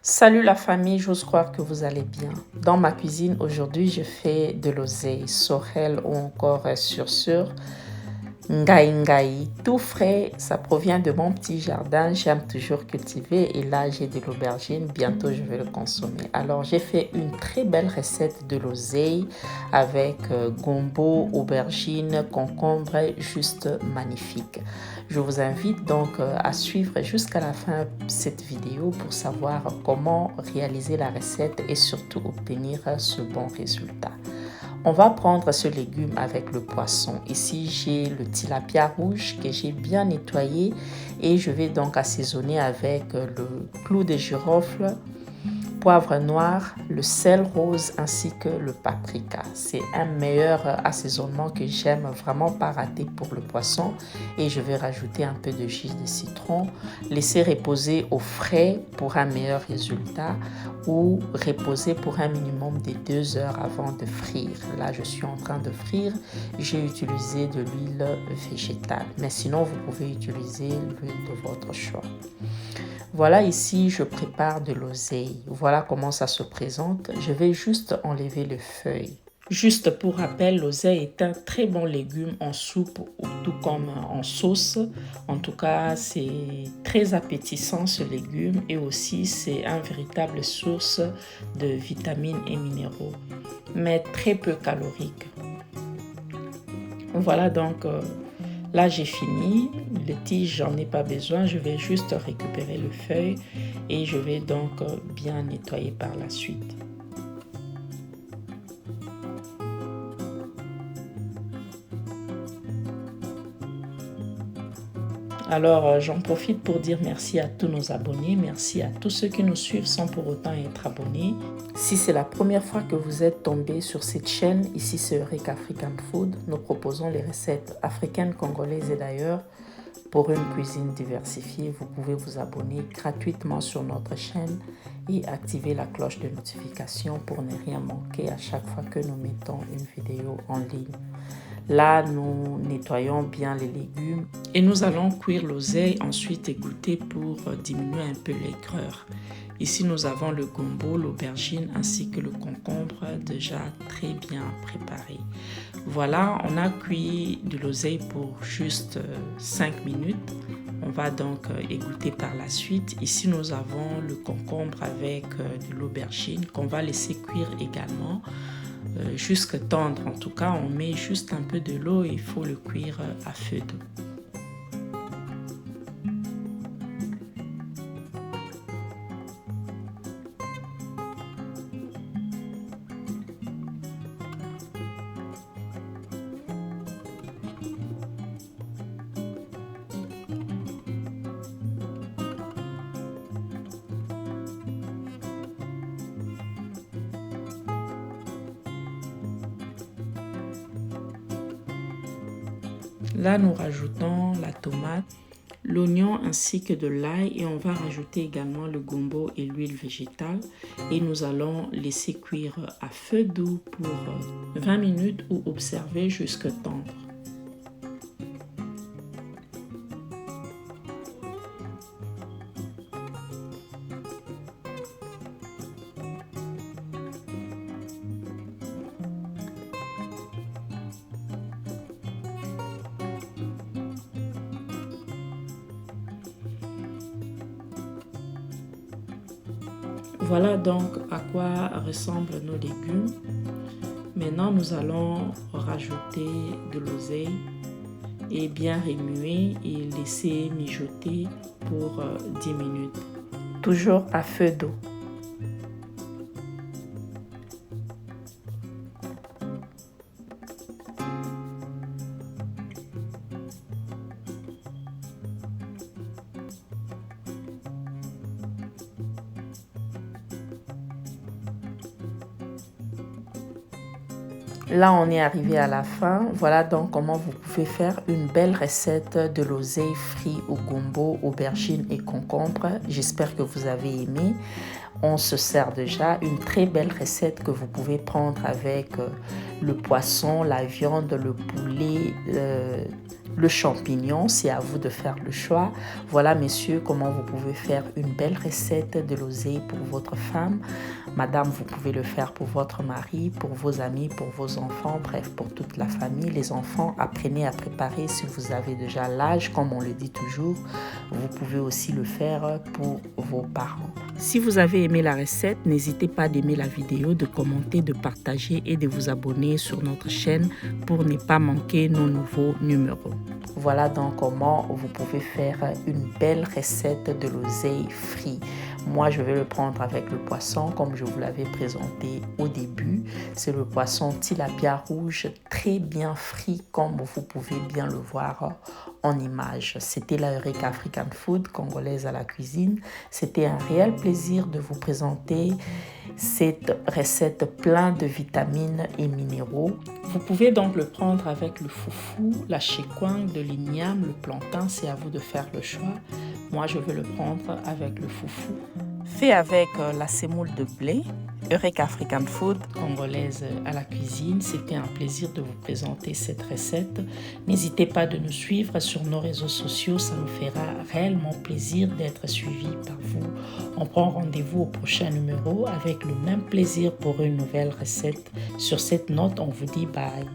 Salut la famille, j'ose croire que vous allez bien. Dans ma cuisine aujourd'hui, je fais de l'oseille, sorel ou encore sur ngai ngai, tout frais. Ça provient de mon petit jardin. J'aime toujours cultiver et là j'ai de l'aubergine. Bientôt je vais le consommer. Alors j'ai fait une très belle recette de l'oseille avec gombo, aubergine, concombre, juste magnifique. Je vous invite donc à suivre jusqu'à la fin cette vidéo pour savoir comment réaliser la recette et surtout obtenir ce bon résultat. On va prendre ce légume avec le poisson. Ici, j'ai le tilapia rouge que j'ai bien nettoyé et je vais donc assaisonner avec le clou de girofle, poivre noir, le sel rose ainsi que le paprika. C'est un meilleur assaisonnement que j'aime vraiment pas rater pour le poisson. Et je vais rajouter un peu de jus de citron, laisser reposer au frais pour un meilleur résultat ou reposer pour un minimum de 2 heures avant de frire. Là, je suis en train de frire. J'ai utilisé de l'huile végétale, mais sinon, vous pouvez utiliser l'huile de votre choix. Voilà, ici, je prépare de l'oseille. Voilà comment ça se présente. Je vais juste enlever les feuilles. Juste pour rappel, l'oseille est un très bon légume en soupe ou tout comme en sauce. En tout cas, c'est très appétissant ce légume et aussi c'est une véritable source de vitamines et minéraux, mais très peu calorique. Voilà donc, là j'ai fini. Les tiges, j'en ai pas besoin. Je vais juste récupérer le feuille et je vais donc bien nettoyer par la suite. Alors, j'en profite pour dire merci à tous nos abonnés, merci à tous ceux qui nous suivent sans pour autant être abonnés. Si c'est la première fois que vous êtes tombé sur cette chaîne, ici c'est Eureka African Food. Nous proposons les recettes africaines, congolaises et d'ailleurs. Pour une cuisine diversifiée, vous pouvez vous abonner gratuitement sur notre chaîne et activer la cloche de notification pour ne rien manquer à chaque fois que nous mettons une vidéo en ligne. Là, nous nettoyons bien les légumes et nous allons cuire l'oseille, ensuite égoutter pour diminuer un peu l'aigreur. Ici, nous avons le gombo, l'aubergine ainsi que le concombre déjà très bien préparé. Voilà, on a cuit de l'oseille pour juste 5 minutes. On va donc égoutter par la suite. Ici, nous avons le concombre avec de l'aubergine qu'on va laisser cuire également. Jusque tendre, en tout cas, on met juste un peu de l'eau et il faut le cuire à feu doux. Là, nous rajoutons la tomate, l'oignon ainsi que de l'ail et on va rajouter également le gombo et l'huile végétale et nous allons laisser cuire à feu doux pour 20 minutes ou observer jusque tendre. Voilà donc à quoi ressemblent nos légumes. Maintenant, nous allons rajouter de l'oseille et bien remuer et laisser mijoter pour 10 minutes. Toujours à feu doux. Là, on est arrivé à la fin. Voilà donc comment vous pouvez faire une belle recette de l'oseille frit au gombo, aubergine et concombre. J'espère que vous avez aimé. On se sert déjà une très belle recette que vous pouvez prendre avec le poisson, la viande, le poulet, Le champignon, c'est à vous de faire le choix. Voilà, messieurs, comment vous pouvez faire une belle recette de l'oseille pour votre femme. Madame, vous pouvez le faire pour votre mari, pour vos amis, pour vos enfants, bref, pour toute la famille. Les enfants, apprenez à préparer si vous avez déjà l'âge, comme on le dit toujours. Vous pouvez aussi le faire pour vos parents. Si vous avez aimé la recette, n'hésitez pas d'aimer la vidéo, de commenter, de partager et de vous abonner sur notre chaîne pour ne pas manquer nos nouveaux numéros. Voilà donc comment vous pouvez faire une belle recette de l'oseille frit. Moi, je vais le prendre avec le poisson comme je vous l'avais présenté au début. C'est le poisson tilapia rouge très bien frit comme vous pouvez bien le voir en image. C'était la Eureka African Food congolaise à la cuisine. C'était un réel plaisir de vous présenter cette recette pleine de vitamines et minéraux. Vous pouvez donc le prendre avec le foufou, la chekwang, de l'igname, le plantain, c'est à vous de faire le choix. Moi, je vais le prendre avec le foufou. Fait avec la semoule de blé, Eureka African Food congolaise à la cuisine. C'était un plaisir de vous présenter cette recette. N'hésitez pas de nous suivre sur nos réseaux sociaux, ça nous fera réellement plaisir d'être suivis par vous. On prend rendez-vous au prochain numéro avec le même plaisir pour une nouvelle recette. Sur cette note, on vous dit bye.